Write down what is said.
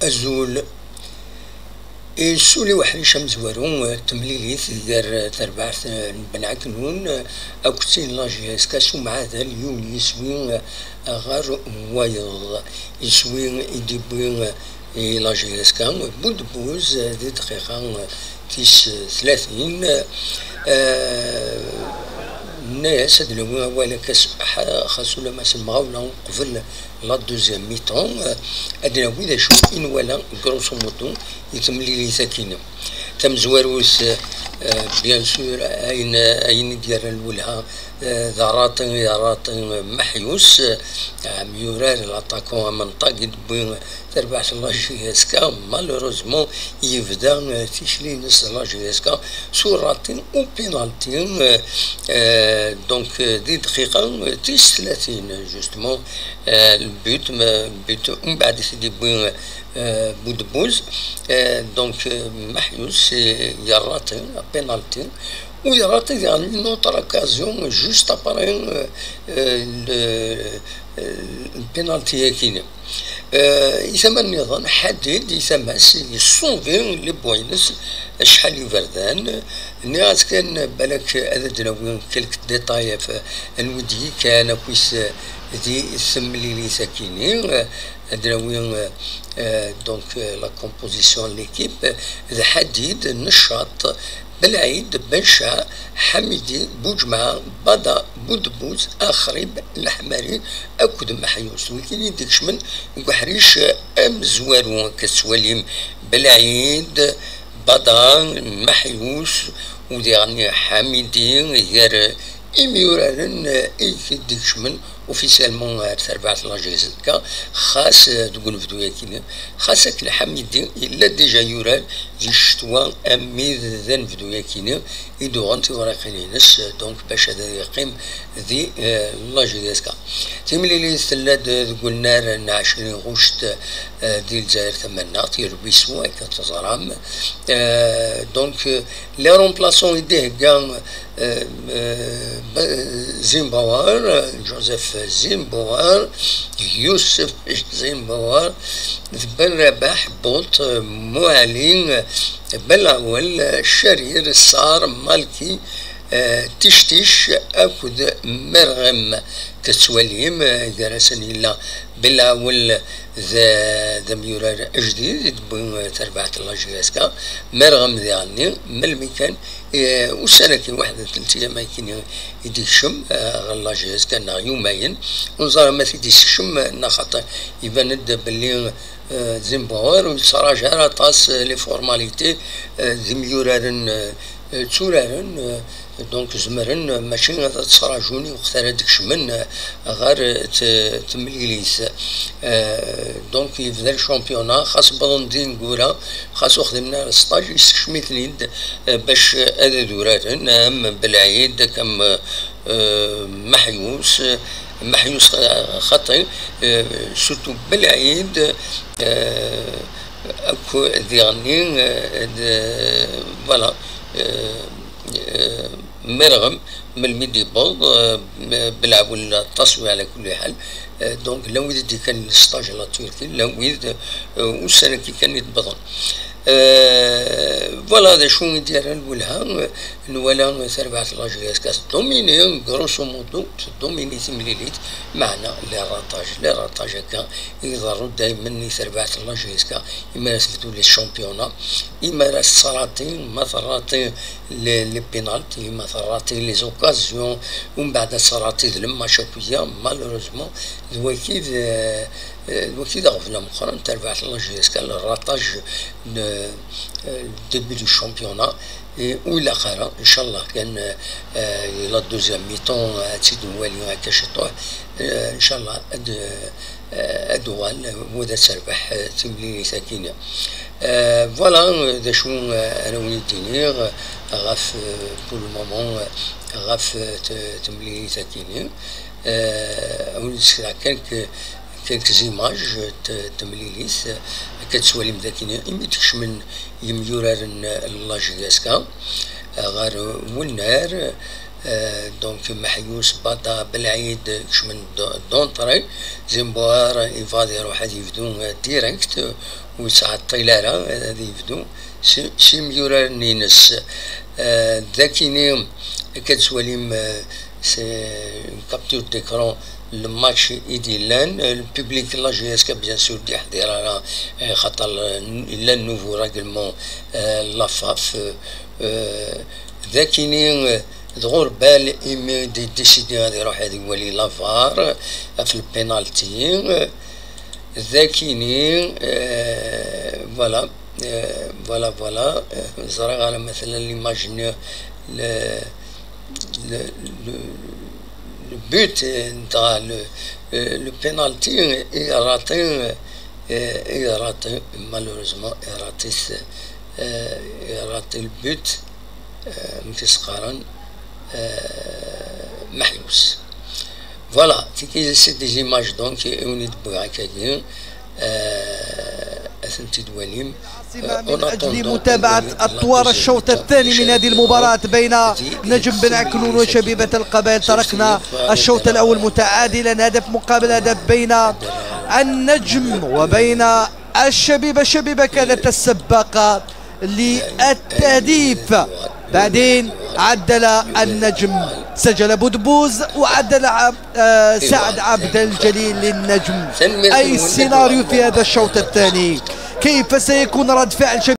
أزول سولي وحري شمس ورون تمليليث دار تربعث بنعكنون أكتين لاجيس كاسو مع ذا اليوم يسوين غار وايض يسوين يدبوين لاجيس كان بود بوز ذي دقيقة تيس 30 الناس هادلو ولا كاس خاصو لما سمعوا قبل لا دوزيام ميطون ادنا ويدا شو ان ولا غروسو مودو يتملي لي ساكنه تم زواروس بيان سور اين ديال الولها ذرات محيوس عم يورار لاتاكون من طاقد بين تربع الله جيسكا مالوروزمون يبدا تيشلي نص الله جيسكا صورتين او بينالتين دونك دي دقيقه تيس 30 جوستمون البيت من بعد سيدي بين بودبوز دونك محيوس يراتين بينالتي ويراتي يعني نوتر اوكازيون جوست اباري البينالتي كاينه يسمى النظام حدد يسمى يصوفين لي بوينس شحال يفردان الناس كان بالك هذا دناوين كلك ديتاي في الودي كان كويس دي سملي لي ساكنين دناوين دونك لا كومبوزيسيون ليكيب ذا حديد النشاط بالعيد بنشا حميدي بوجمع بدا بودبوز اخرب الحماري اكد محيوس ولكن يديكش من قحريش ام زوارو كسواليم بالعيد بدا محيوس وديعني حميدي غير إميورارن يديكش من اوفيسيالمون تربعة لاجيزكا خاص تقول بدويا كينا خاصك الحميدي الا ديجا يورال دي شتوا امي ذن بدويا كينا يدو غنتي وراقينينس دونك باش هذا يقيم ذي لاجيزكا تيملي لي ثلاث تقول نار 20 غشت دي الجزائر ثمنا تيربي سوا كتزرام دونك لي رومبلاسون يديه كاع زيمباوار جوزيف زيمباوار يوسف زيمباوار بن رباح بوط معلن بالاول شرير صار مالكي تشتيش اكد مرغم كسواليم درسني الله بالاول ذا ميورار جديد بين تربعة لاجيسكا مرغم ذاني من المكان والسنة كي واحدة 3 أيام كاين يدي شم لاجيسكا نا يومين ونظر ما في ديس شم نا خاطر يبان باللي زيمباوار ويتصراجع طاس لي فورماليتي ذي ميورارن تورارن دونك زمرن ماشي تصراجوني وقتها هذاك شمن غير تمليليس دونك يبدا الشامبيونا خاص بلوندين كورا خاص خدمنا ستاج يستشميتني باش هذا دورات نعم بالعيد كم محيوس خطي سورتو بالعيد اكو ديالني فوالا مرغم من الميدي بول بلعبوا التصوير على كل حال دونك لو دي كان ستاج لا تركي لو والسنه كي كان يتبطل فوالا هذا شو ندير الولها نولا تربعة لاجيسكا دوميني غروسو مودو دوميني تمليليت معنا لي راتاج هكا يضروا دائما تربعة لاجيسكا يمارس لي الشامبيونا يمارس صراتين مثراتي لي بينالتي مثراتي لي زوكازيون ومن بعد صراتي لما شويه مالوروزمون الوكيل غفنا مؤخرا تربعة لاجيسكا الراتاج ديبي دو الشامبيونا وإلى آخره إن شاء الله كان لا دوزيام ميطون تزيد نوالي هكا شطوح إن شاء الله أدوال وذا تربح تملي ساكنة فوالا ذا شو أنا ونيتينيغ غاف بول مومون غاف تملي ساكنة ونسكرا كانك زيماج تمليليس كتسوالي مذاكيني يميتكش من يميورار لاجيسكا غار والنار دونك محيوس باطا بالعيد كشمن دونطري زنبوار يفاضي يروح هذه يفدو ديريكت ويسعى الطيلالة هذه يفدو سيميورا نينس ذاكيني كتسواليم كابتور ديكرون الماتش ايديلان البوبليك لا جي اس كا بيان سور دي حضير على خاطر الا النوفو راجلمون لافاف ذاكيني دغور بال ايمي دي ديسيدي غادي يروح هذه ولي لافار في البينالتي ذاكيني فوالا فوالا زرا على مثلا ليماجينير but dans le penalty est raté malheureusement raté le but متسقرا محيوس فوالا سي دي ايماج دونك اوني دبوع هكايا اثنتي دواليم من أجل متابعة أطوار الشوط الثاني من هذه المباراة بين نجم بن عكنون وشبيبة القبائل. تركنا الشوط الأول متعادلا هدف مقابل هدف بين النجم وبين الشبيبة كانت السباقة للتهديف، بعدين عدل النجم، سجل بودبوز وعدل سعد عبد الجليل للنجم. أي سيناريو في هذا الشوط الثاني؟ كيف سيكون رد فعل